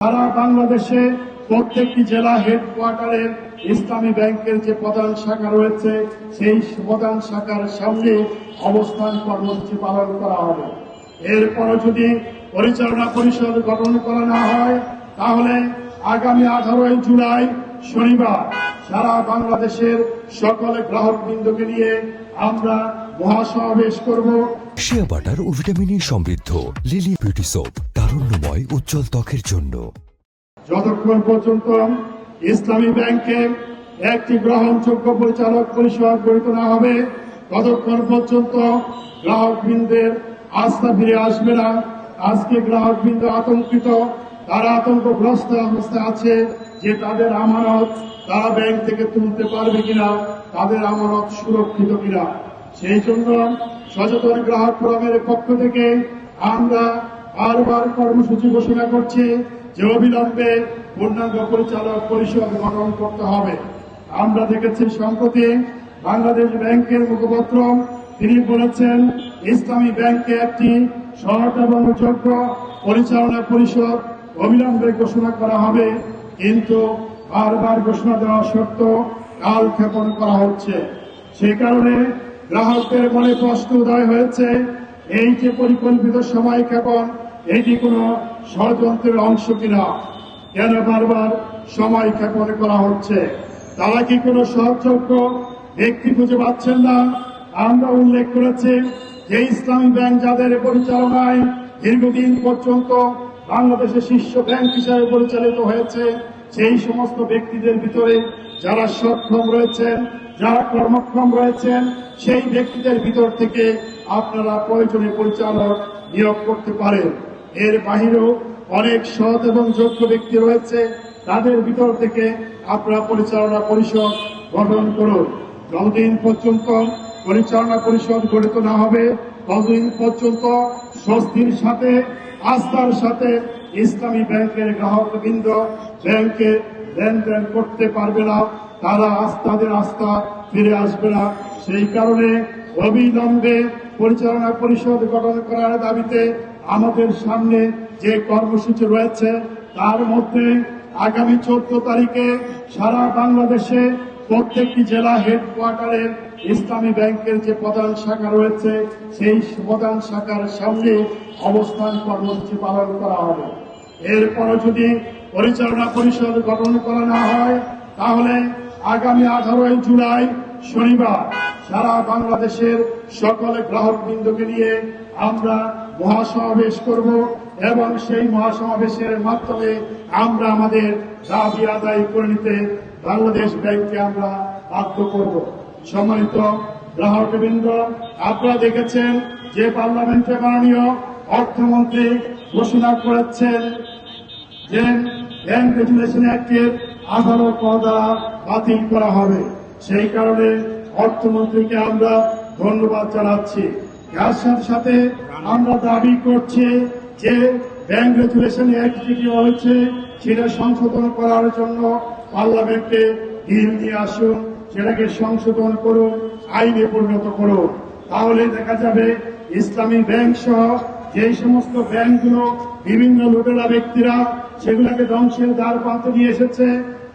সারা বাংলাদেশে প্রত্যেকটি জেলা হেডকোয়ার্টারের ইসলামী ব্যাংকের যে প্রধান শাখা রয়েছে সেই প্রধান শাখার সামনে অবস্থান কর্মসূচি পালন করা হবে। এরপরও যদি পরিচালনা পরিষদ গঠন করা না হয় তাহলে আগামী 18 জুলাই শনিবার সারা বাংলাদেশের সকল গ্রাহকবৃন্দকে নিয়ে আমরা মহাসমাবেশ করব। শিয়া বাটার ও ভিটামিন সমৃদ্ধ লিলি বিউটি সোপ, তারুণ্যময় উজ্জ্বল ত্বকের জন্য। যতক্ষণ পর্যন্ত ইসলামী ব্যাংকে একটি গ্রহণযোগ্য পরিচালক পরিষদ গঠিত না হবে ততক্ষণ পর্যন্ত গ্রাহকবৃন্দের আস্থা ফিরে আসবে না। আজকে গ্রাহকবৃন্দ আতঙ্কিত, তারা আতঙ্কগ্রস্ত অবস্থায় আছে যে তাদের আমানত তারা ব্যাংক থেকে তুলতে পারবে কিনা, তাদের আমানত সুরক্ষিত কিনা। সেই জন্য সচেতন গ্রাহক ফোরামের পক্ষ থেকে আমরা বারবার কর্মসূচি ঘোষণা করছি যে অবিলম্বে পূর্ণাঙ্গ পরিচালক পরিষদ গঠন করতে হবে। আমরা দেখেছি সম্প্রতি বাংলাদেশ ব্যাংকের মুখপাত্র তিনি বলেছেন ইসলামী ব্যাংকে একটি সৎ এবং যোগ্য পরিচালনা পরিষদ অবিলম্বে ঘোষণা করা হবে, কিন্তু বারবার ঘোষণা দেওয়া সত্ত্বেও কালক্ষেপণ করা হচ্ছে। সে কারণে গ্রাহকদের মনে প্রশ্ন উদয় হয়েছে, এই যে পরিকল্পিত সময় ক্ষেপণ এটি কোনো ষড়যন্ত্রের অংশ কিনা, কেন বারবার সময় ক্ষেপণ করা হচ্ছে? তারা কি কোনো সহযোগ্য ব্যক্তি খুঁজে পাচ্ছেন না? আমরা উল্লেখ করেছি যে ইসলামী ব্যাংক যাদের পরিচালনায় দীর্ঘদিন পর্যন্ত বাংলাদেশের শীর্ষ ব্যাংক হিসাবে পরিচালিত হয়েছে সেই সমস্ত ব্যক্তিদের ভিতরে যারা সক্ষম রয়েছেন, যারা কর্মক্ষম রয়েছেন, সেই ব্যক্তিদের ভিতর থেকে আপনারা প্রয়োজনীয় পরিচালক নিয়োগ করতে পারেন। এর বাহিরেও অনেক সৎ এবং যোগ্য ব্যক্তি রয়েছে, তাদের ভিতর থেকে আপনারা পরিচালনা পরিষদ গঠন করুন। যতদিন পর্যন্ত পরিচালনা পরিষদ গঠিত না হবে ততদিন পর্যন্ত স্বস্তির সাথে আস্থার সাথে ইসলামী ব্যাংকের গ্রাহকবৃন্দ ব্যাংকে লেনদেন করতে পারবে না, তাদের আস্থা ফিরে আসবে না। সেই কারণে অবিলম্বে পরিচালনা পরিষদ গঠন করার দাবিতে আমাদের সামনে যে কর্মসূচি রয়েছে তার মধ্যে আগামী 14 তারিখে সারা বাংলাদেশে প্রত্যেকটি জেলা হেডকোয়ার্টারের ইসলামী ব্যাংকের যে প্রধান শাখা রয়েছে সেই প্রধান শাখার সামনে অবস্থান কর্মসূচি পালন করা হবে। এরপরও যদি পরিচালনা পরিষদ গঠন করা না হয় তাহলে আগামী 18 জুলাই শনিবার সারা বাংলাদেশের সকল গ্রাহকবৃন্দকে নিয়ে আমরা মহাসমাবেশ করব এবং সেই মহাসমাবেশের মাধ্যমে আমরা আমাদের দাবি আদায় করে নিতে বাংলাদেশ ব্যাংককে আমরা বাধ্য করব। সম্মানিত গ্রাহকবৃন্দ, আপনারা দেখেছেন যে পার্লামেন্টে মাননীয় অর্থমন্ত্রী ঘোষণা করেছেন যে ব্যাংক রেগুলেশন অ্যাক্টের 18 ধারা বাতিল করা হবে। সেই কারণে অর্থমন্ত্রীকে আমরা ধন্যবাদ জানাচ্ছি। এর সাথে সাথে আমরা দাবি করছি যে ব্যাংক রেগুলেশন অ্যাক্ট যেটি হয়েছে সেটা সংশোধন করার জন্য পার্লামেন্টে বিল নিয়ে আসুন, সেটাকে সংশোধন করুন, আইনে পরিণত করুন। তাহলে দেখা যাবে ইসলামী ব্যাংক সহ যে সমস্ত ব্যাংকগুলো বিভিন্ন লুটেরা ব্যক্তিরা সেগুলোকে ধ্বংসের দ্বার প্রান্তে নিয়ে এসেছে,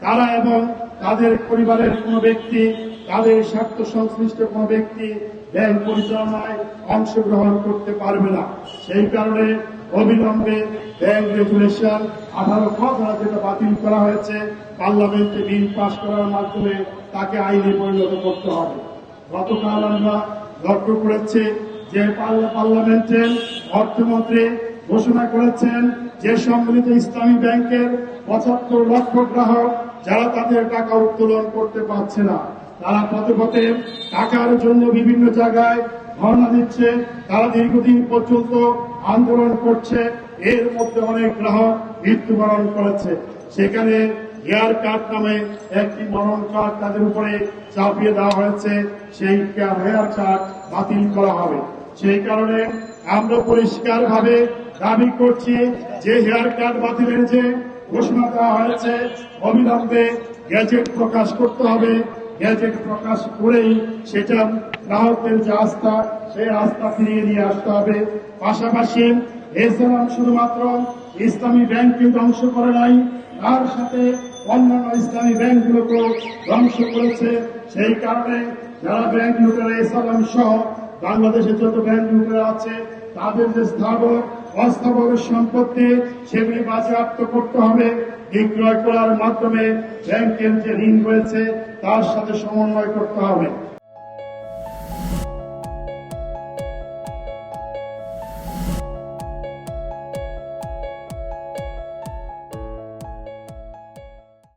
তারা এবং তাদের পরিবারের কোনো ব্যক্তি, তাদের স্বার্থ সংশ্লিষ্ট কোনো ব্যক্তি ব্যাংক পরিচালনায় অংশগ্রহণ করতে পারবে না। সেই কারণে অবিলম্বে ব্যাংক রেগুলেশন 18 ধারা যেটা বাতিল করা হয়েছে পার্লামেন্টে বিল পাস করার মাধ্যমে তাকে আইনে পরিণত করতে হবে। গতকাল আমরা লক্ষ্য করেছি যে পার্লামেন্টের অর্থমন্ত্রী ঘোষণা করেছেন যে সম্মিলিত ইসলামী ব্যাংকের 75 লক্ষ গ্রাহক যারা তাদের টাকা উত্তোলন করতে পারছে না, তারা পথে পথে টাকার জন্য বিভিন্ন জায়গায় ধর্ণা দিচ্ছে, তারা দীর্ঘদিন পর্যন্ত আন্দোলন করছে। এর মধ্যে অনেক গ্রাহক মৃত্যুবরণ করেছে। সেখানে হেয়ার কার্ড নামে একটি মরণ কার্ড তাদের উপরে চাপিয়ে দেওয়া হয়েছে, সেই হেয়ার কার্ড বাতিল করা হবে। সেই কারণে আমরা পরিষ্কারভাবে দাবি করছি যে হেয়ার কার্ড বাতিলের যে ঘোষণা দেওয়া হয়েছে অবিলম্বে গ্যাজেট প্রকাশ করতে হবে। গ্যাজেট প্রকাশ করেই সেটা গ্রাহকদের যে আস্থা সেই আস্থা ফিরিয়ে নিয়ে আসতে হবে। পাশাপাশি এছাড়াও শুধুমাত্র ইসলামী ব্যাংককে ধ্বংস করে নাই, তার সাথে অন্যান্য ইসলামী ব্যাংকগুলোকেও ধ্বংস করেছে। সেই কারণে যারা ব্যাংক লুটেরা ইসলাম সহ বাংলাদেশে যত ব্যাংক লুটেরা আছে তাদের যে স্থাবর অস্থাবর সম্পত্তি সেগুলি বাজেয়াপ্ত করতে হবে, বিক্রয় করার মাধ্যমে ব্যাংকের যে ঋণ রয়েছে তার সাথে সমন্বয় করতে হবে।